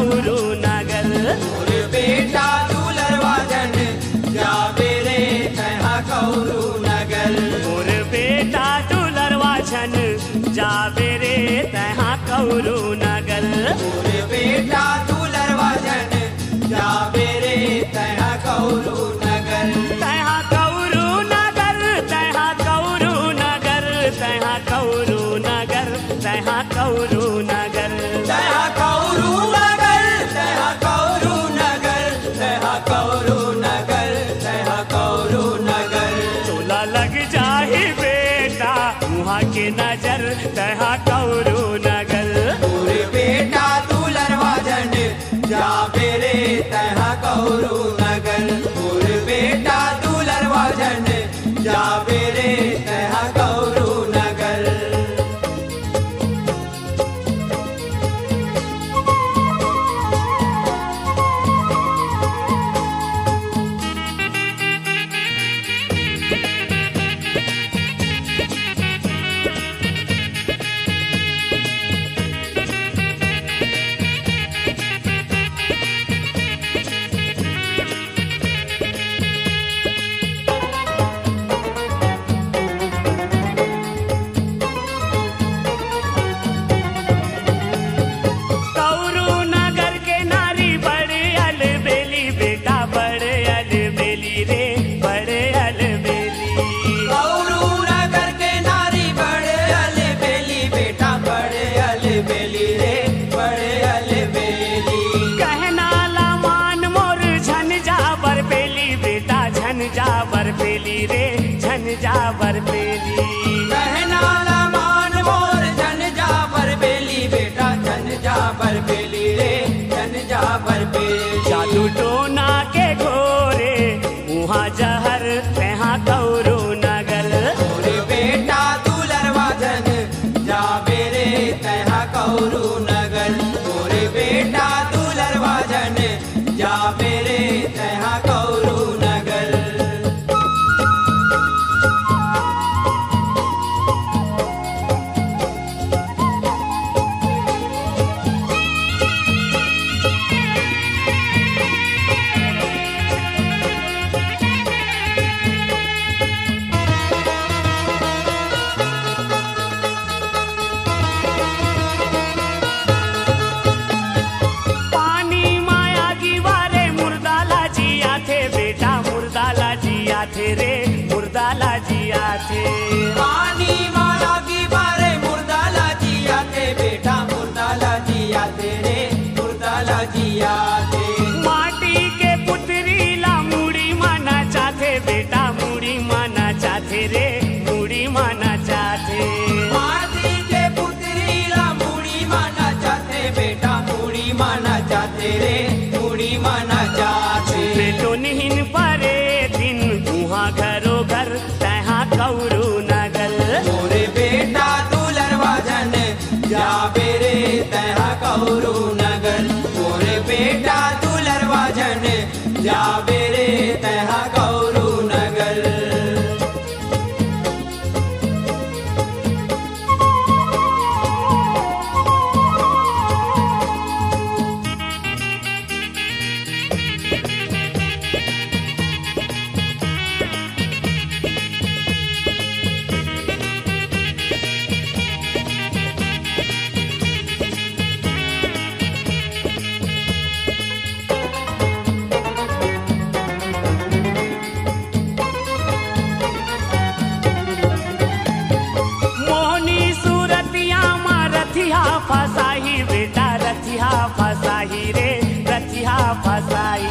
Kourou नगर। मोर बेटा दुलरवा जन जावे रे तहा कौरू नगर। मोर बेटा दुलरवा जन जावे रे तहा कौरू नगर। मोर बेटा दुलरवा जन जावे रे तहा कौरू नगर। तहा कौरू नगर, तहा कौरू नगर, तहा कौरू नगर, तहा कौरू नगर। तहा कौरू नगर, तहा कौरू नगर, तहा कौरू नगर, तहा कौरू नगर। तोला लग जाही बेटा वहाँ के नजर तहा कौरू नगर। मोर बेटा दुलरवा जन जावे रे तहा कौरू नगर। मोर बेटा दुलरवा जन जावे रे तहा कौरू नगर। कौरू नगर के नारी बड़े अलबेली बेटा बड़े अलबेली रे बड़े अलबेली। कौरू नगर के नारी बड़े अलबेली बेटा बड़े अलबेली रे बड़े अलबेली। कहना लमान मोर झन जाबर पेली बेटा झन जाबर पेली रे झन जाबर पेली। कहना लमान मोर जन जाबर बेली बेटा जन जाबर बेली रे जन जाबर बेली। जादू टोना के घोरे वहाँ जहर तहाँ कौरू नगर। मोर बेटा दुलरवा जन जावे रे तहा कौरू नगर। मोर बेटा दुलरवा जन जावे रे तहा कौरू नगर। पानी माया की वारे मुर्दाला जिया थे बेटा मुर्दाला जिया थे रे मुर्दाला जिया थे। पानी माला की बारे मुर्दाला जिया थे बेटा मुर्दाला जिया थे रे मुर्दाला जिया थे। माटी के पुतरी ला मुड़ी माना चाथे बेटा मुड़ी माना चाथे रे मुड़ी माना चाथे। माटी के पुतरी ला मुड़ी माना चाहते बेटा मुड़ी माना चाहते रे मुड़ी माना चाहते। बेटो निहिन परे दिन वहाँ घरो घर तहाँ कौरू नगर। मोर बेटा दुलरवा जन जावे रे तहा कौरू नगर। मोर बेटा दुलरवा जन जावे रे तहा कौरू नगर। मोहनी सूरतिया माँ रथिया फसाही बेटा रथिया फसाही रे रथिया फसाही।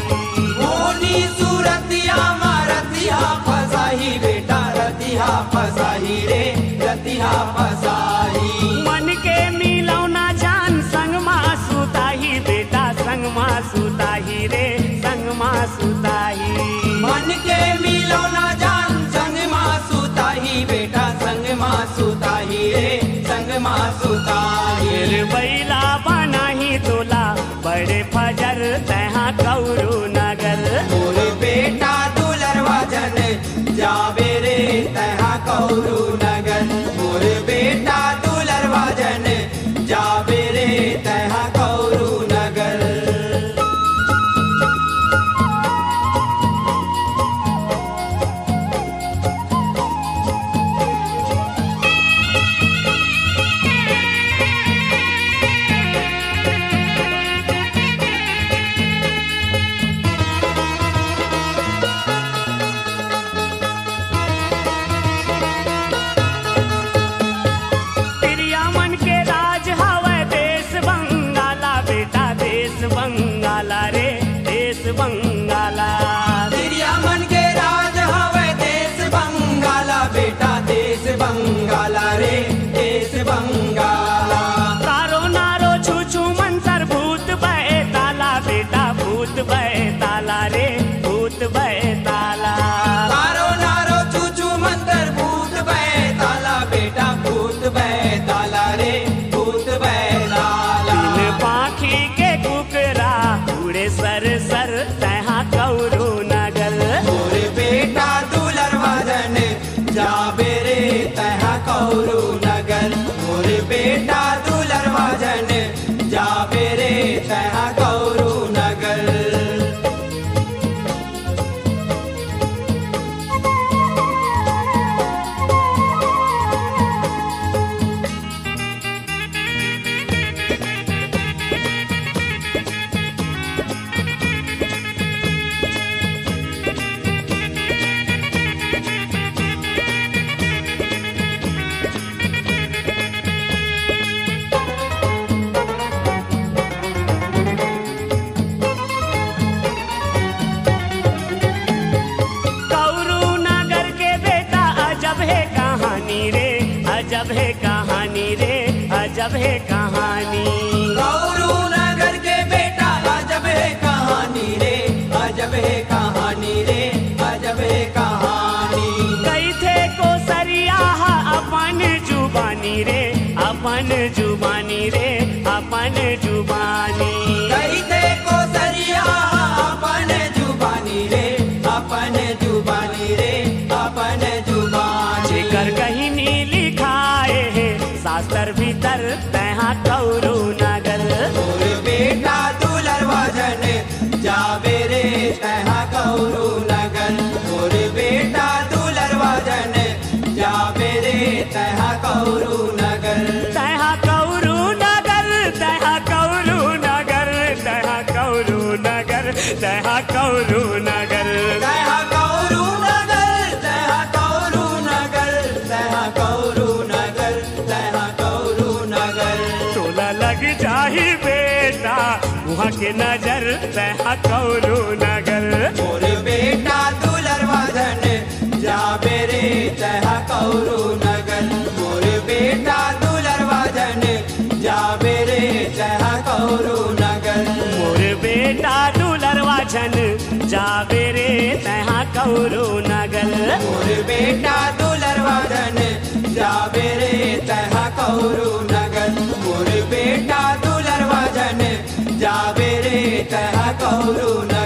मोनी सूरतिया माँ रतिया फसाही बेटा रतिया फसाही रे रतिया फसाही। मन के मिलौना जान संग माँ सुताही बेटा संग माँ सुताही रे संग माँ सुताही। मन के मिलो ना जान संग माँ सुताही बेटा संग माँ सुताही रे संग माँ सुताही। फिर बैला बनाही तोला बड़े फजर तहाँ कौरू नगर। मोर बेटा दुलरवा जन जावे रे तहा कौरू नगर। मोर बेटा दुलरवा जन जावे रे तहा कौरू नगर। देश बंगाला रे देश बंगाला। तिरिया मन के राज हवे देश बंगाला बेटा देश बंगाला रे देश बंगाला। तारो नारो छू छू मंतर भूत बहे ताला बेटा भूत बहे ताला रे भूत बहे ताला। तारो नारो चूचू मंतर भूत बैताला बेटा भूत बैताला रे भूत बैताला। तीन पाखी के कुकरा उड़े सर सर तहाँ कौरू नगर। मोरे बेटा दुलर वजन जाबे रे तहा कौरू नगर। मोरे बेटा दुलर वजन जाबे रे तहा कौरू नगर। कौरू नगर के बेटा अजब है कहानी रे अजब है कहानी रे अजब है कहानी। कौरू नगर के बेटा अजब है कहानी रे अजब है कहानी रे अजब है कहानी। कई थे को सरिया अपन जुबानी रे अपन जुबानी रे अपन जुबानी। कई थे को सरिया अपन जुबानी रे अपन जुबानी रे अपन जुबानी। जेकर कहीं नी लिखाए है शास्त्र भीतर तहाँ कौरू नगर। मोर बेटा दुलर वजन जाबे रे तहा कौरू नगर। मोर बेटा दुलर वजन जाबे रे तहा कौरू नगर। तहाँ कौरू नगर तहाँ कौरू नगर तहाँ कौरू नगर तहाँ कौरू नगर। तहा कौरू नगर तहा कौरू नगर तहा कौरू नगर तहा कौरू नगर। तोला लग जाही बेटा वहाँ के नजर तहाँ कौरू नगर। मोर बेटा दुलर वजन जाबे रे तहा कौरू नगर। मोर बेटा दुलर वजन जाबे रे तहा कौरू नगर। मोर बेटा दुलर वाछन जाबे रे तहाँ कौरू नगर। मोर बेटा दुलर वजन जाबे रे तहा कौरू नगर। मोर बेटा दुलर वजन जाबे रे तहा कौरू नगर।